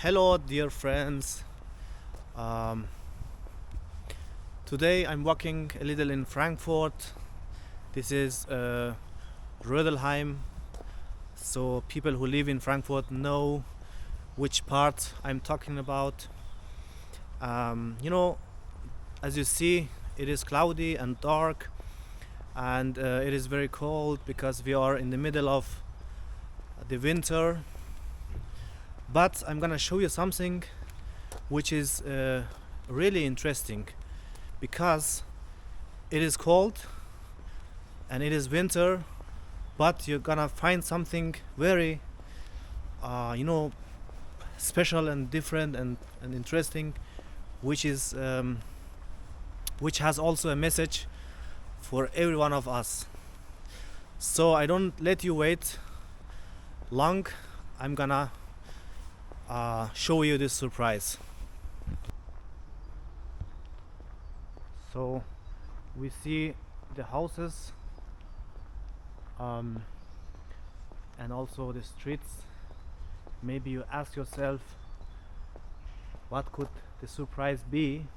Hello, dear friends. Um, Today I'm walking a little in Frankfurt. This is Rödelheim, so people who live in Frankfurt know which part I'm talking about. You know, as you see, it is cloudy and dark, and it is very cold because we are in the middle of the winter. But I'm gonna show you something which is really interesting because it is cold and it is winter, but you're gonna find something very special and different and interesting, which is which has also a message for every one of us. So I don't let you wait long. I'm gonna show you this surprise. So we see the houses and also the streets. Maybe you ask yourself, what could the surprise be?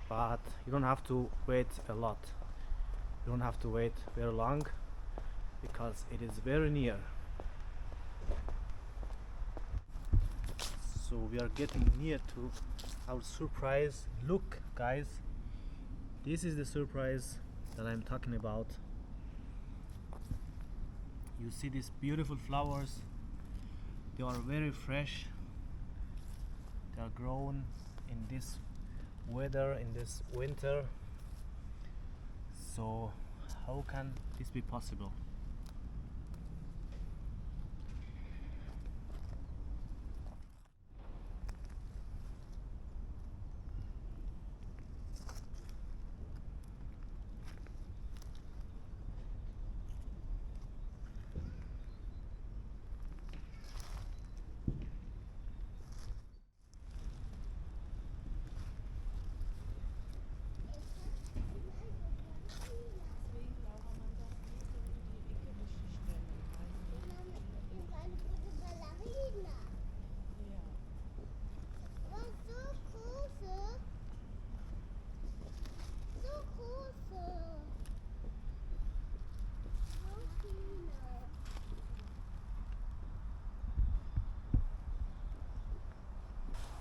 But you don't have to wait a lot. You don't have to wait very long because it is very near. So we are getting near to our surprise. Look, guys, this is the surprise that I'm talking about. You see these beautiful flowers. They are very fresh. They are grown in this weather, in this winter. So how can this be possible?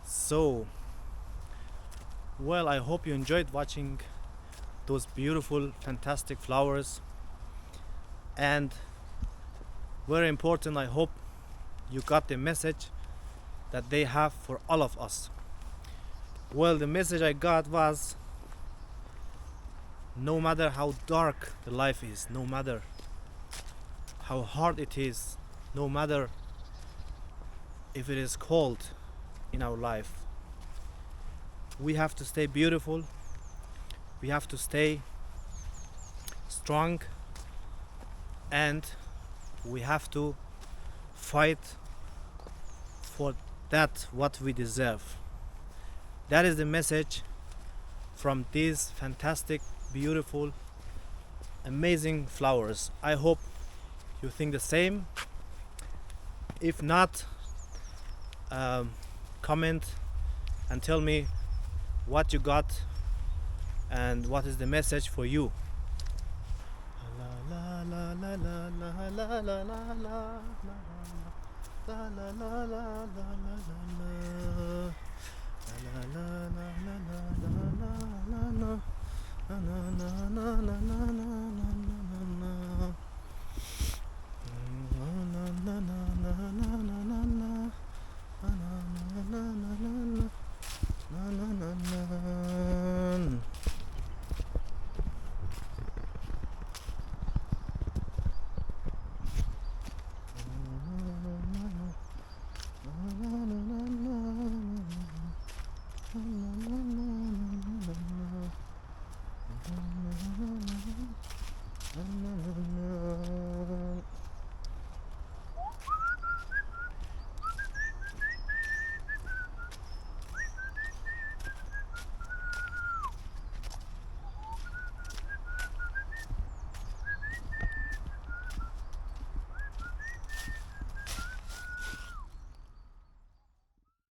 So, well, I hope you enjoyed watching those beautiful, fantastic flowers. And very important, I hope you got the message that they have for all of us. Well, the message I got was, no matter how dark the life is, no matter how hard it is, no matter if it is cold in our life, we have to stay beautiful, we have to stay strong, and we have to fight for that what we deserve. That is the message from these fantastic, beautiful, amazing flowers. I hope you think the same. If not, comment and tell me what you got and what is the message for you. La la la la la la la la la la la la la la la la.